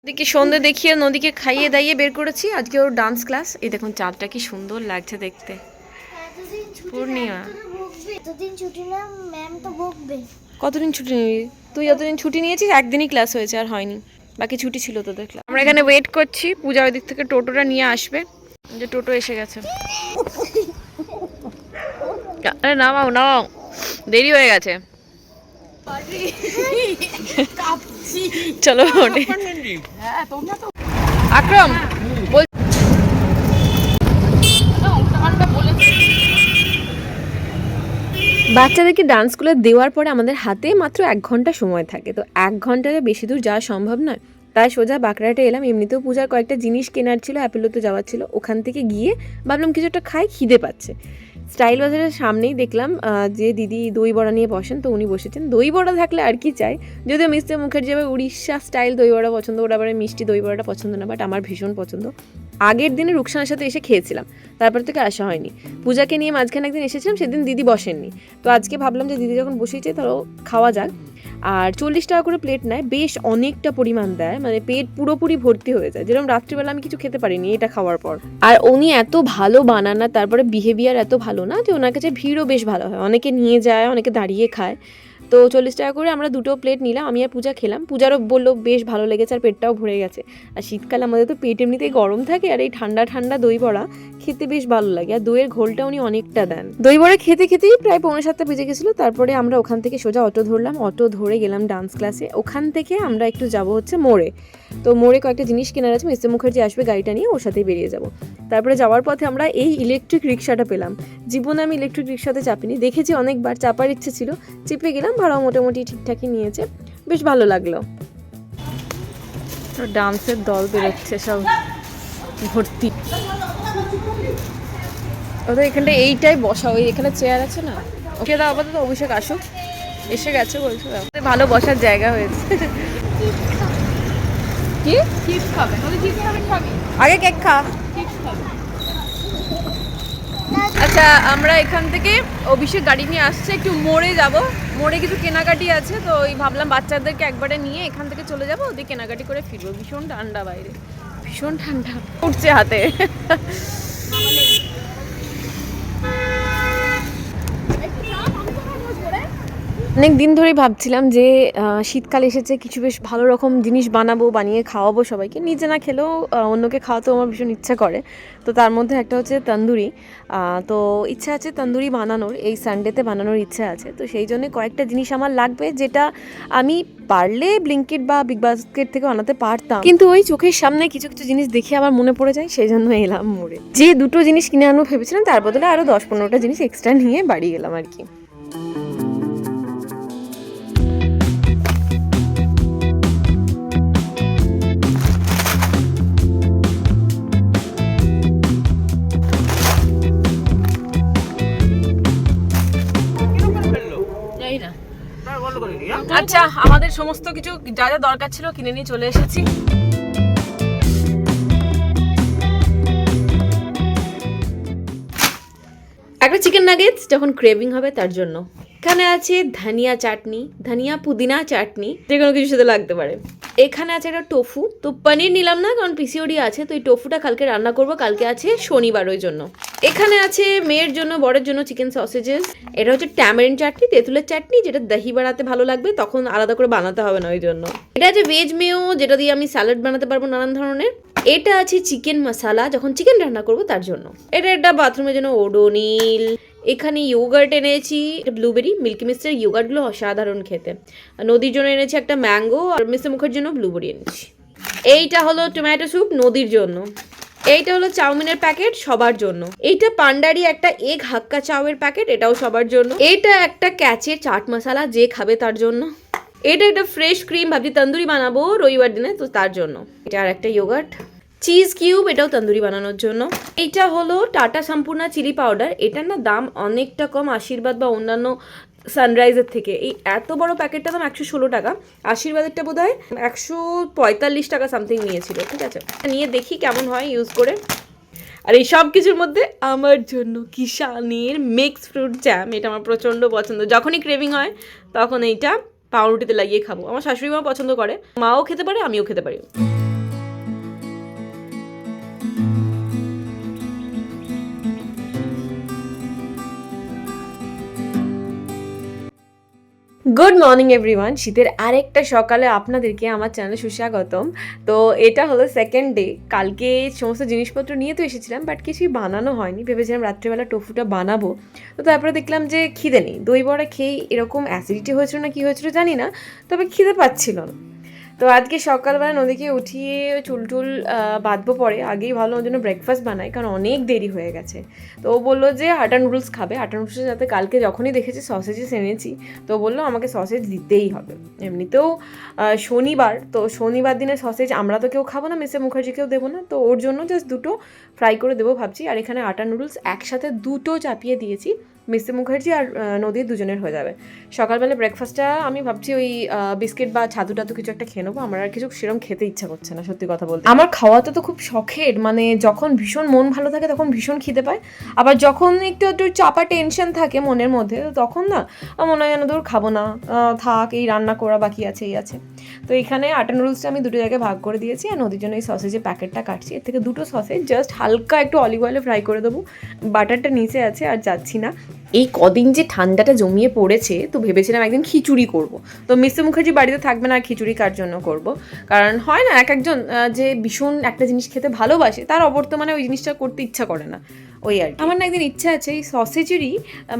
নদীকে সন্ধে দেখিয়ে নদীকে খাইয়ে দাইয়ে বের করেছি। আজকে ওর ডান্স ক্লাস। এই দেখুন চাঁদটা কি সুন্দর লাগছে দেখতে। পূর্ণিমা কতদিন ছুটি নিবি তুই? যতদিন ছুটি নিয়েছিস একদিনই ক্লাস হয়েছে, আর হয়নি। বাকি ছুটি ছিল তোদের ক্লাস। আমরা এখানে ওয়েট করছি, পূজা ওই দিক থেকে টোটোটা নিয়ে আসবে। যে টোটো এসে গেছে। আরে নামাও নামাও, দেরি হয়ে গেছে। চলো ওঠে। আকরাম বল। বাচ্চাদেরকে ডান্স স্কুলে দেওয়ার পরে আমাদের হাতে মাত্র 1 ঘন্টা সময় থাকে। তো 1 ঘন্টারে বেশি দূর যাওয়া সম্ভব নয়, তাই সোজা বাঁকড়াহাটে এলাম। এমনিতেও পূজার কয়েকটা জিনিস কেনার ছিল, অ্যাপেলোতে যাওয়ার ছিল। ওখান থেকে গিয়ে ভাবলাম কিছু একটা খাই, খিদে পাচ্ছে। স্টাইল বাজারের সামনেই দেখলাম যে দিদি দই বড়া নিয়ে বসেন, তো উনি বসেছেন। দই বড়া থাকলে আর কি চাই। যদিও মিস্টার মুখার্জি আবার উড়িষ্যা স্টাইল দই বড়া পছন্দ, ওরা আবার মিষ্টি দই বড়াটা পছন্দ না, বাট আমার ভীষণ পছন্দ। আগের দিনে রুকসানার সাথে এসে খেয়েছিলাম, তারপর থেকে আসা হয়নি। পূজাকে নিয়ে মাঝখানে একদিন এসেছিলাম, সেদিন দিদি বসেননি। তো আজকে ভাবলাম যে দিদি যখন বসেছে তাহলে খাওয়া যাক। আর 40 টাকা করে প্লেট নেয়, বেশ অনেকটা পরিমাণ দেয়, মানে পেট পুরোপুরি ভর্তি হয়ে যায়। যেরকম রাত্রিবেলা আমি কিছু খেতে পারিনি এটা খাওয়ার পর। আর উনি এত ভালো বানান না, তারপরে বিহেভিয়ার এত ভালো না, যে ওনার কাছে ভিড়ও বেশ ভালো হয়। অনেকে নিয়ে যায়, অনেকে দাঁড়িয়ে খায়। তো 40 টাকা করে আমরা 2টো প্লেট নিলাম। আমি আর পূজা খেলাম। পূজারও বললো বেশ ভালো লেগেছে, আর পেটটাও ভরে গেছে। আর শীতকালে আমাদের তো পেট এমনিতেই গরম থাকে, আর এই ঠান্ডা ঠান্ডা দই বড়া খেতে বেশ ভালো লাগে। আর দইয়ের ঘোলটা উনি অনেকটা দেন। দই বড়া খেতে খেতেই প্রায় 6:45 বেজে গেছিলো। তারপরে আমরা ওখান থেকে সোজা অটো ধরলাম, অটো ধরে গেলাম ডান্স ক্লাসে। ওখান থেকে আমরা একটু যাব হচ্ছে মোড়ে। তো মোড়ে কয়েকটা জিনিস কেনার আছে, মিস্টার মুখার্জি আসবে গাড়িটা নিয়ে, ওর সাথেই বেরিয়ে যাব। তারপরে যাওয়ার পথে আমরা এই ইলেকট্রিক রিক্সাটা পেলাম। জীবনে আমি ইলেকট্রিক রিক্সাতে চাপিনি, দেখেছি অনেকবার, চাপার ইচ্ছে ছিল, চেপে গেলাম। ভাড়াও মোটামুটি ঠিকঠাকই নিয়েছে, বেশ ভালো লাগলো। ডান্সের দল বেরোচ্ছে সব ভর্তি। ওদের এখানটা এইটাই বসা, ওই এখানে চেয়ার আছে না, ওকে দাও আপাতত। অভিষেক আসুক, এসে গেছে বলছো, ভালো বসার জায়গা হয়েছে। কি চিপস খাবে? আগে কেক খা। আচ্ছা, আমরা এখান থেকে অভিষেক গাড়ি নিয়ে আসছে, একটু মোড়ে যাব। মোড়ে কিছু কেনাকাটি আছে, তো ওই ভাবলাম বাচ্চাদেরকে একবারে নিয়ে এখান থেকে চলে যাবো, ওদের কেনাকাটি করে ফিরবো। ভীষণ ঠান্ডা বাইরে, ভীষণ ঠান্ডা উঠছে হাতে। অনেক দিন ধরেই ভাবছিলাম যে শীতকাল এসেছে, কিছু বেশ ভালো রকম জিনিস বানাবো, বানিয়ে খাওয়াবো সবাইকে। নিজে না খেলেও অন্যকে খাওয়াতেও আমার ভীষণ ইচ্ছা করে। তো তার মধ্যে একটা হচ্ছে তন্দুরি। তো ইচ্ছা আছে তন্দুরি বানানোর, এই সানডেতে বানানোর ইচ্ছা আছে। তো সেই জন্য কয়েকটা জিনিস আমার লাগবে, যেটা আমি পারলে ব্লিঙ্কিট বা বিগ বাস্কেট থেকে বানাতে পারতাম, কিন্তু ওই চোখের সামনে কিছু কিছু জিনিস দেখে আমার মনে পড়ে যায়, সেই জন্য এলাম মোড়ে। যে 2টো জিনিস কিনে আনবো ভেবেছিলাম, তার বদলে আরও 10-15টা জিনিস এক্সট্রা নিয়ে বাড়ি গেলাম আর কি। আচ্ছা, আমাদের সমস্ত কিছু যা যা দরকার ছিল কিনে নিয়ে চলে এসেছি। একটা চিকেন নাগেটস যখন ক্রেভিং হবে তার জন্য। এখানে আছে ধনিয়া চাটনি, ধনিয়া পুদিনা চাটনি, যে কোনো কিছুর সাথে লাগতে পারে। এখানে আছে একটা টোফু। তো পনির নিলাম না, কারণ পিসিওডি আছে, তো এই টোফুটা কালকে রান্না করবো। কালকে আছে শনিবার, ওই জন্য। এখানে আছে মেয়ের জন্য, বরের জন্য চিকেন সসেজেস। এটা হচ্ছে ট্যামারিন চাটনি, তেঁতুলের চাটনি, যেটা দহি বানাতে ভালো লাগবে, তখন আলাদা করে বানাতে হবে না ওই জন্য। এটা আছে ভেজ মেয়ো, যেটা দিয়ে আমি স্যালাড বানাতে পারবো নানান ধরনের। এটা আছে চিকেন মশালা, যখন চিকেন রান্না করবো তার জন্য। এটা একটা বাথরুমের জন্য ওডোনিল। এখানে ইয়োগার্ট এনেছি, ব্লুবেরি, মিল্কি মিস্টের ইয়োগার্টগুলো অসাধারণ খেতে। নদীর জন্য এনেছি একটা ম্যাঙ্গো, আর মিস্টার মুখের জন্য ব্লুবেরি এনেছি। এইটা হলো টমেটো স্যুপ নদীর জন্য। এইটা হলো চাউমিনের প্যাকেট সবার জন্য। এইটা পান্ডারি একটা এগ হাক্কা চাউয়ের প্যাকেট, এটাও সবার জন্য। এটা একটা ক্যাচের চাট মশলা, যে খাবে তার জন্য। এটা একটা ফ্রেশ ক্রিম, ভাবছি তন্দুরি বানাবো রবিবার দিনে, তো তার জন্য। এটা আর একটা ইয়োগার্ট। চিজ কিউব, এটাও তন্দুরি বানানোর জন্য। এইটা হলো টাটা সম্পূর্ণা চিলি পাউডার। এটার না দাম অনেকটা কম আশীর্বাদ বা অন্যান্য সানরাইজের থেকে। এই এত বড় প্যাকেটটা দাম 116 টাকা, আশীর্বাদেরটা বোধ হয় 145 টাকা সামথিং নিয়েছিল। ঠিক আছে, নিয়ে দেখি কেমন হয় ইউজ করে। আর এই সব কিছুর মধ্যে আমার জন্য কিষানের মিক্স ফ্রুট জ্যাম, এটা আমার প্রচণ্ড পছন্দ। যখনই ক্রেভিং হয় তখন এইটা পাউরুটিতে লাগিয়ে খাবো। আমার শাশুড়ি মা পছন্দ করে, মাও খেতে পারে, আমিও খেতে পারি। গুড মর্নিং এভরিওয়ান, শীতের আরেকটা সকালে আপনাদেরকে আমার চ্যানেলে সুস্বাগতম। তো এটা হলো সেকেন্ড ডে। কালকে সমস্ত জিনিসপত্র নিয়ে তো এসেছিলাম, বাট কিছুই বানানো হয়নি। ভেবেছিলাম রাত্রেবেলা টোফুটা বানাবো, তো তারপরে দেখলাম যে খিদে নেই। দই বড়া খেয়ে এরকম অ্যাসিডিটি হয়েছিল না কি হয়েছিল জানি না, তবে খিদে পাচ্ছিল না। তো আজকে সকালবেলা নদীকে উঠিয়ে চুলটুল বাঁধবো, পরে আগেই ভালো ওর জন্য ব্রেকফাস্ট বানাই, কারণ অনেক দেরি হয়ে গেছে। তো ও বললো যে আটা নুডলস খাবে। আটা নুডলসের সাথে কালকে যখনই দেখেছি সসেজেস এনেছি, তো বললো আমাকে সসেজ দিতেই হবে। এমনিতেও শনিবার, তো শনিবার দিনে সসেজ আমরা তো কেউ খাবো না, মিসেস মুখার্জিকেও দেবো না, তো ওর জন্য জাস্ট দুটো ফ্রাই করে দেবো ভাবছি। আর এখানে আটা নুডলস একসাথে দুটো চাপিয়ে দিয়েছি, মিসেস মুখার্জি আর নদীর দুজনের হয়ে যাবে। সকালবেলা ব্রেকফাস্টটা আমি ভাবছি ওই বিস্কিট বা ছাতু টাতু কিছু একটা খেয়ে নেবো। আমার আর কিছু সেরকম খেতে ইচ্ছা করছে না, সত্যি কথা বলতে। আমার খাওয়াতে তো খুব শখের, মানে যখন ভীষণ মন ভালো থাকে তখন ভীষণ খিদে পায়, আবার যখন একটু একটু চাপা টেনশন থাকে মনের মধ্যে, তখন না মনে হয় যেন দূর খাবো না, থাক, এই রান্না করা বাকি আছে, এই আছে। তো এখানে আটা নুডলসটা আমি দুটো জায়গায় ভাগ করে দিয়েছি, আর নদীর জন্য এই সসেজের প্যাকেটটা কাটছি। এর থেকে দুটো সসেজ জাস্ট হালকা একটু অলিভ অয়েলে ফ্রাই করে দেবো। বাটারটা নিচে আছে আর যাচ্ছি না। এই কদিন যে ঠান্ডাটা জমিয়ে পড়েছে, তো ভেবেছিলাম একদিন খিচুড়ি করব। তো মিসেস মুখার্জি বাড়িতে থাকবে না, খিচুড়ি কার জন্য করব? কারণ হয় না এক একজন যে ভীষণ একটা জিনিস খেতে ভালোবাসে, তার অবর্তমানে ওই জিনিসটা করতে ইচ্ছা করে না, ওই আর কি। আমার না একদিন ইচ্ছা আছে এই সসেজেরই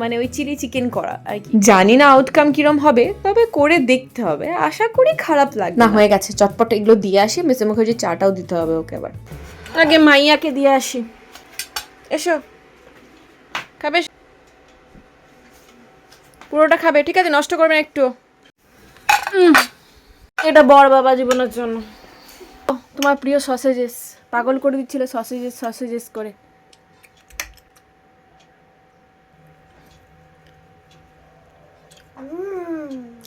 মানে ওই চিলি চিকেন করা আর কি। জানি না আউটকাম কিরম হবে, তবে করে দেখতে হবে, আশা করি খারাপ লাগবে না। হয়ে গেছে, চটপট এগুলো দিয়ে আসি। মিসেস মুখার্জির চাটাও দিতে হবে ওকে। আবার আগে মাইয়াকে দিয়ে আসি। এসো, খাবে? পুরোটা খাবে, ঠিক আছে, নষ্ট করবেন একটু। এটা বড় বাবা জীবনের জন্য। তোমার প্রিয় সসেজেস, পাগল করে দিচ্ছিল সসেজেস সসেজেস করে।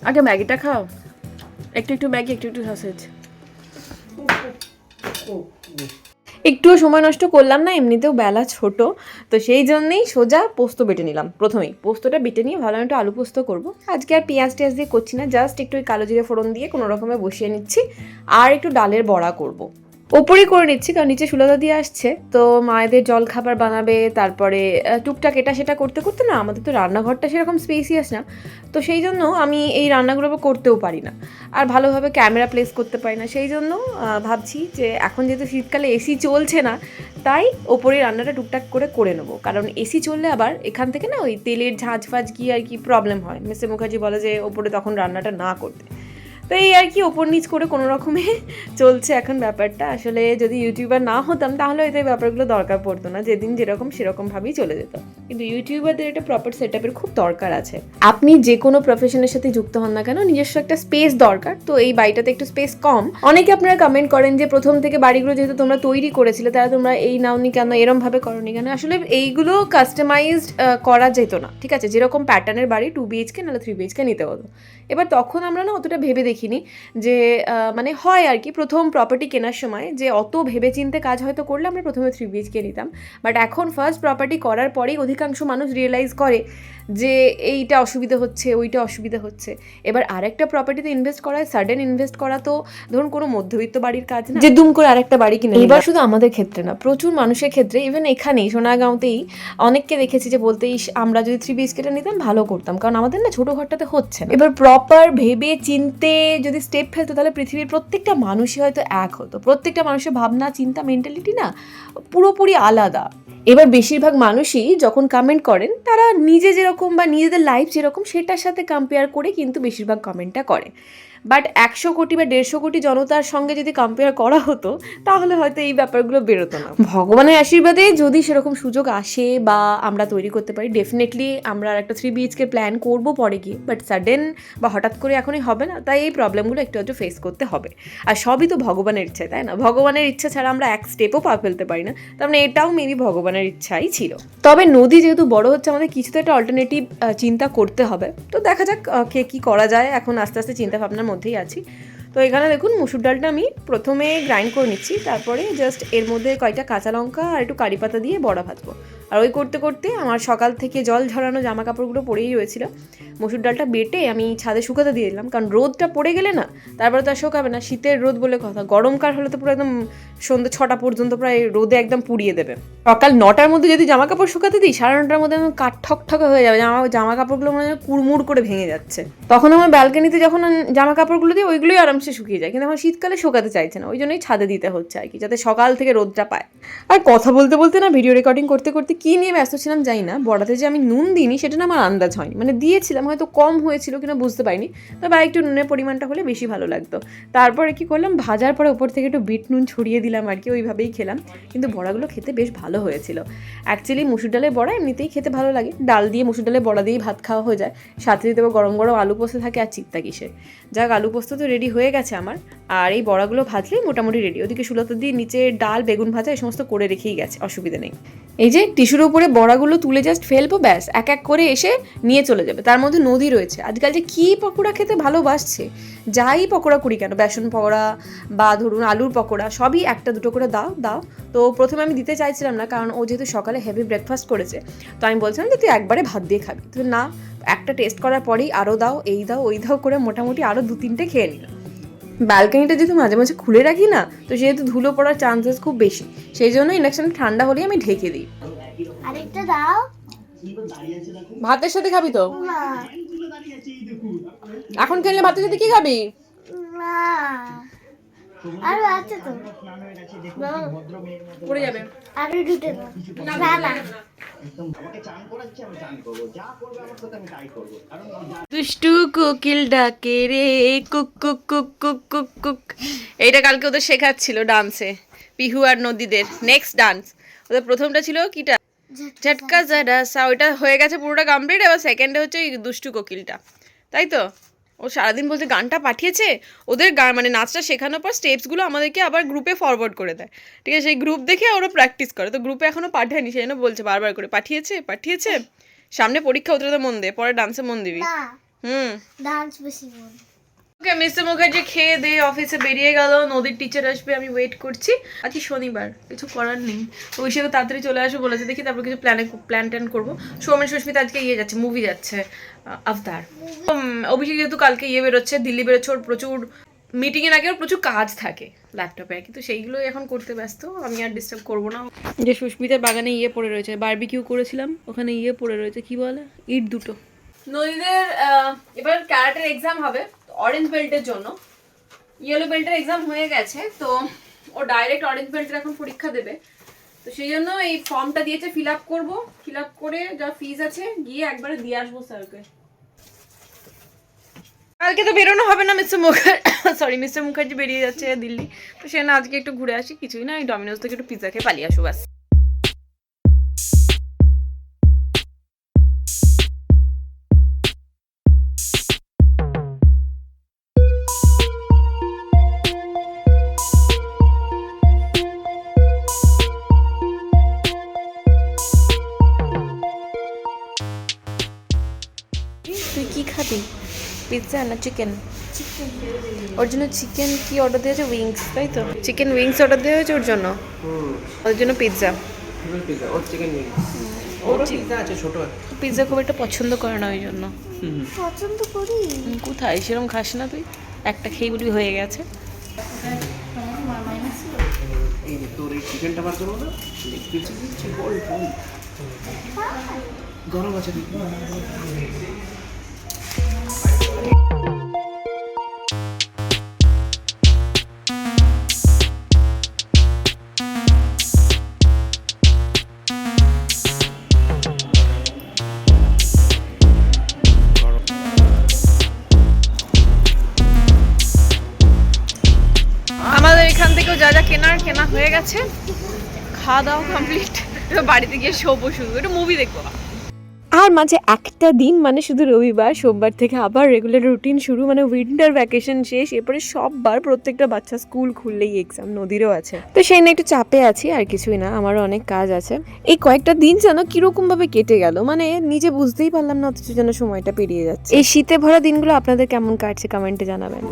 আগে ম্যাগিটা খাও, একটু একটু ম্যাগি, একটু একটু সসেজ। একটুও সময় নষ্ট করলাম না, এমনিতেও বেলা ছোট, তো সেই জন্যেই সোজা পোস্ত বেটে নিলাম। প্রথমেই পোস্তটা বেটে নিয়ে ভালো একটু আলু পোস্ত করবো। আজকে আর পেঁয়াজ টেয়াজ দিয়ে করছি না, জাস্ট একটু ওই কালো জিরে ফোড়ন দিয়ে কোনো রকমে বসিয়ে নিচ্ছি। আর একটু ডালের বড়া করবো, ওপরেই করে নিচ্ছি, কারণ নিচে সুলতা দিয়ে আসছে, তো মায়েদের জল খাবার বানাবে, তারপরে টুকটাক এটা সেটা করতে করতে না আমাদের তো রান্নাঘরটা সেরকম স্পেসিয়াস না, তো সেই জন্য আমি এই রান্নাগুলো করতেও পারি না, আর ভালোভাবে ক্যামেরা প্লেস করতে পারি না। সেই জন্য ভাবছি যে এখন যেহেতু শীতকালে এসি চলছে না, তাই ওপরে রান্নাটা টুকটাক করে করে নেবো, কারণ এসি চললে আবার এখান থেকে না ওই তেলের ঝাঁঝ ফাঁঝ গিয়ে আর কি প্রবলেম হয়। মিসেস মুখার্জি বলে যে ওপরে তখন রান্নাটা না করতে, তো এই আর কি ওপর নিচ করে কোনো রকমে চলছে এখন ব্যাপারটা। আসলে যদি ইউটিউবার না হতাম তাহলে হয়তো এই ব্যাপারগুলো দরকার পড়তো না, যেদিন যেরকম সেরকমভাবেই চলে যেত। কিন্তু ইউটিউবারদের একটা প্রপার সেট আপের খুব দরকার আছে। আপনি যে কোনো প্রফেশনের সাথে যুক্ত হন না কেন, নিজস্ব একটা স্পেস দরকার। তো এই বাড়িটাতে একটু স্পেস কম। অনেকে আপনারা কমেন্ট করেন যে প্রথম থেকে বাড়িগুলো যেহেতু তোমরা তৈরি করেছিলে, তারা তোমরা এই নাওনি কেন, এরমভাবে করনি কেন। আসলে এইগুলো কাস্টমাইজড করা যেত না, ঠিক আছে? যেরকম প্যাটার্নের বাড়ি 2 BHK নাহলে 3 BHK নিতে হতো। এবার তখন আমরা না অতটা ভেবে দেখিনি যে মানে হয় আর কি প্রথম প্রপার্টি কেনার সময় যে অত ভেবে চিন্তে কাজ হয়তো করলে আমরা প্রথমে 3 BHK নিতাম, বাট এখন ফার্স্ট প্রপার্টি করার পরেই অধিকাংশ মানুষ রিয়েলাইজ করে যে এইটা অসুবিধা হচ্ছে, ওইটা অসুবিধা হচ্ছে। এবার আরেকটা প্রপার্টিতে ইনভেস্ট করা, সাডেন ইনভেস্ট করা তো ধরুন কোনো মধ্যবিত্ত বাড়ির কাজ না যে দুম করে আরেকটা বাড়ি কিনে। এবার শুধু আমাদের ক্ষেত্রে না, প্রচুর মানুষের ক্ষেত্রে, ইভেন এখানেই সোনাগাঁওতেই অনেককে দেখেছি যে বলতে আমরা যদি 3 BHKটা নিতাম ভালো করতাম, কারণ আমাদের না ছোটো ঘরটাতে হচ্ছে না। এবার প্রপার ভেবে চিনতে যদি স্টেপ ফেলতো, তাহলে পৃথিবীর প্রত্যেকটা মানুষই হয়তো এক হতো। প্রত্যেকটা মানুষের ভাবনা, চিন্তা, মেন্টালিটি না পুরোপুরি আলাদা। এবার বেশিরভাগ মানুষই যখন কমেন্ট করেন, তারা নিজে যেরকম বা নিজেদের লাইফ যেরকম সেটার সাথে কম্পেয়ার করে কিন্তু বেশিরভাগ কমেন্টটা করে। বাট 100 কোটি বা 150 কোটি জনতার সঙ্গে যদি কম্পেয়ার করা হতো, তাহলে হয়তো এই ব্যাপারগুলো বেরোতো না। ভগবানের আশীর্বাদে যদি সেরকম সুযোগ আসে বা আমরা তৈরি করতে পারি, ডেফিনেটলি আমরা একটা 3 BHK প্ল্যান করবো পরে গিয়ে, বাট সাডেন বা হঠাৎ করে এখনই হবে না, তাই এই প্রবলেমগুলো একটু একটু ফেস করতে হবে। আর সবই তো ভগবানের ইচ্ছা, তাই না? ভগবানের ইচ্ছা ছাড়া আমরা এক স্টেপও পা ফেলতে পারি না, তার মানে এটাও মেবি ভগবানের ইচ্ছাই ছিল। তবে নদী যেহেতু বড় হচ্ছে, আমাদের কিছু তো একটা অল্টারনেটিভ চিন্তা করতে হবে, তো দেখা যাক কে কী করা যায়। এখন আস্তে আস্তে চিন্তা ভাবনার মধ্যেই আছি। তো এখানে দেখুন মুসুর ডালটা আমি প্রথমে গ্রাইন্ড করে নিচ্ছি, তারপরে জাস্ট এর মধ্যে কয়টা কাঁচা লঙ্কা আর একটু কারি পাতা দিয়ে বড়া ভাজবো। আর ওই করতে করতে আমার সকাল থেকে জল ঝরানো জামা কাপড়গুলো পরেই রয়েছিল। মসুর ডালটা বেটে আমি ছাদে শুকাতে দিয়ে দিলাম, কারণ রোদটা পড়ে গেলে না তারপরে তো আর শোকাবে না। শীতের রোদ বলে কথা, গরমকাল হলে তো পুরো একদম সন্ধ্যে 6টা পর্যন্ত প্রায় রোদে একদম পুড়িয়ে দেবে। সকাল 9টার মধ্যে যদি জামা কাপড় শুকাতে দিই 9:30টার মধ্যে আমার কাঠ ঠকঠকে হয়ে যাবে, জামা কাপড়গুলো মানে কুড়মুড় করে ভেঙে যাচ্ছে। তখন আমার ব্যালকনিতে যখন জামা কাপড়গুলো দিই ওইগুলোই আরামসে শুকিয়ে যায়, কিন্তু আমার শীতকালে শুকাতে চাইছে না, ওই জন্যই ছাদে দিতে হচ্ছে আর কি, যাতে সকাল থেকে রোদটা পায়। আর কথা বলতে বলতে না ভিডিও রেকর্ডিং করতে করতে কী নিয়ে ব্যস্ত ছিলাম জানি না, বড়াতে যে আমি নুন দিইনি সেটা না আমার আন্দাজ হয়নি, মানে দিয়েছিলাম হয়তো কম হয়েছিল কিনা বুঝতে পারিনি, তবে একটু নুনের পরিমাণটা হলে বেশি ভালো লাগতো। তারপরে কি করলাম, ভাজার পরে উপর থেকে একটু বিট নুন ছড়িয়ে দিলাম আর কি, ওইভাবেই খেলাম। কিন্তু বড়াগুলো খেতে বেশ ভালো হয়েছিল। অ্যাকচুয়ালি মুসুর ডালের বড়া এমনিতেই খেতে ভালো লাগে, ডাল দিয়ে মুসুর ডালের বড়া দিয়েই ভাত খাওয়া হয়ে যায়, সাথে যদি গরম গরম আলু পোস্ত থাকে আর চিত্তা কিসের। যাক, আলু পোস্ত তো রেডি হয়ে গেছে আমার, আর এই বড়াগুলো ভাজলেই মোটামুটি রেডি। ওদিকে সুলতা দিয়ে নিচে ডাল বেগুন ভাজা এই সমস্ত করে রেখেই গেছে, অসুবিধা নেই। এই যে টিস্যুর উপরে বড়াগুলো তুলে জাস্ট ফেলবো, ব্যাস এক এক করে এসে নিয়ে চলে যাবে। তার মধ্যে নদী রয়েছে, আজকাল যে কী পকোড়া খেতে ভালোবাসছে, যাই পকোড়া করি কেন, বেসন পকোড়া বা ধরুন আলুর পকোড়া, সবই একটা দুটো করে দাও দাও। তো প্রথমে আমি দিতে চাইছিলাম না, কারণ ও যেহেতু সকালে হেভি ব্রেকফাস্ট করেছে, তো আমি বলছিলাম যে তুই একবারে ভাত দিয়ে খাবি, তো না, একটা টেস্ট করার পরেই আরও দাও, এই দাও ওই দাও করে মোটামুটি আরও 2-3টে খেয়ে নিল। ব্যালকনিটা যেহেতু মাঝে মাঝে খুলে রাখি না, তো সেহেতু ধুলো পড়ার চান্সেস খুব বেশি, সেই জন্য ইন্ডাকশনটা ঠান্ডা হলেই আমি ঢেকে দিই। আরেকটা দাও। ভাতের সাথে খাবি তো? এখন খেলে ভাতের সাথে কি খাবি? না, আরো আছে তো, পড়ে যাবে। আরো দুটো দাও। না না, দুষ্টু কোকিল ডাকে রে, cook cook cook cook cook cook. এইটা কালকে ওদের শেখাচ্ছিল ডান্সে, পিহু আর নদীদের নেক্সট ডান্স। ওদের প্রথমটা ছিল কিটা, ঝটকা জাডা সা, ওইটা হয়ে গেছে পুরোটা কমপ্লিট। এবার সেকেন্ডে হচ্ছে এই দুষ্টু কোকিলটা, তাই তো? ও সারাদিন বলছে গানটা পাঠিয়েছে, ওদের গান মানে নাচটা শেখানোর পর স্টেপসগুলো আমাদেরকে আবার গ্রুপে ফরওয়ার্ড করে দেয়, ঠিক আছে? সেই গ্রুপ দেখে ওরা প্র্যাকটিস করে, তো গ্রুপে এখনও পাঠায়নি, সেই জন্য বলছে বারবার করে পাঠিয়েছে পাঠিয়েছে। সামনে পরীক্ষা, ওদের তো মন দে, পরে ডান্সে মন দিবি। না হুম, ডান্স বেশি মন। ওকে, মিস্টার মুখার্জি খেয়ে দিয়ে অফিসে বেরিয়ে গেল, নদীর টিচার আসবে, আমি ওয়েট করছি। আজকে শনিবার, কিছু করার নেই, ওই হিসেবে তাড়াতাড়ি চলে আসবো বলেছে, দেখি তারপর কিছু প্ল্যান ট্যান করবো। সৌমেন সুস্মিতা আজকে ইয়ে যাচ্ছে, মুভি যাচ্ছে, আফতার। অভিষেক যেহেতু কালকে ইয়ে বেরোচ্ছে, দিল্লি বেরোচ্ছে, ওর প্রচুর মিটিংয়ের আগে ওর প্রচুর কাজ থাকে ল্যাপটপে, কিন্তু সেইগুলোই এখন করতে ব্যস্ত, আমি আর ডিস্টার্ব করবো না। যে সুস্মিতার বাগানে ইয়ে পড়ে রয়েছে, বারবিকিউ করেছিলাম, ওখানে ইয়ে পড়ে রয়েছে, কি বলে, ইট দুটো। নদীদের এবার ক্যারাটের এক্সাম হবে, অরেঞ্জ বেল্টের জন্য। ইয়েলো বেল্টের এক্সাম হয়ে গেছে, তো ও ডাইরেক্ট অরেঞ্জ বেল্টের এখন পরীক্ষা দেবে, তো সেই জন্য এই ফর্মটা দিয়েছে, ফিল আপ করবো, ফিল আপ করে যা ফিজ আছে গিয়ে একবারে দিয়ে আসবো স্যারকে। কালকে তো বেরোনো হবে না, মিস্টার মুখার্জি বেরিয়ে যাচ্ছে দিল্লি, তো সে না আজকে একটু ঘুরে আসি, কিছুই না, এই ডমিনোজ থেকে একটু পিৎজা খেয়ে পালিয়ে আসবো ব্যাস। তুই কি খাবি, পিৎজা না চিকেন? ওর জন্য চিকেন কি অর্ডার দিয়েছে, উইংস, তাই তো? চিকেন উইংস অর্ডার দেওয়া হয়েছে ওর জন্য, ওর জন্য পিৎজা। পিৎজা খুব একটা পছন্দ করে না, ওই জন্য। পছন্দ করি কোথায়, সেরকম খাস না তুই, একটা খেয়ে বলবি হয়ে গেছে। গরম আছে আমাদের এখান থেকেও যা যা কেনা হয়ে গেছে, খাওয়া দাওয়া কমপ্লিট, এবার বাড়িতে গিয়ে শোবো, শুধু একটু মুভি দেখবো। আর মাঝে একটা দিন মানে শুধু রবিবার, সোমবার থেকে আবার রেগুলার রুটিন শুরু, মানে উইন্টার ভ্যাকেশন শেষ, এরপরে সববার প্রত্যেকটা বাচ্চা স্কুল খুললেই এক্সাম, নদীরও আছে, তো সেই নিয়ে একটু চাপে আছি, আর কিছুই না, আমারও অনেক কাজ আছে। এই কয়েকটা দিন যেন কিরকম ভাবে কেটে গেল, মানে নিজে বুঝতেই পারলাম না, অথচ যেন সময়টা পেরিয়ে যাচ্ছে। এই শীতে ভরা দিনগুলো আপনাদের কেমন কাটছে কমেন্টে জানাবেন।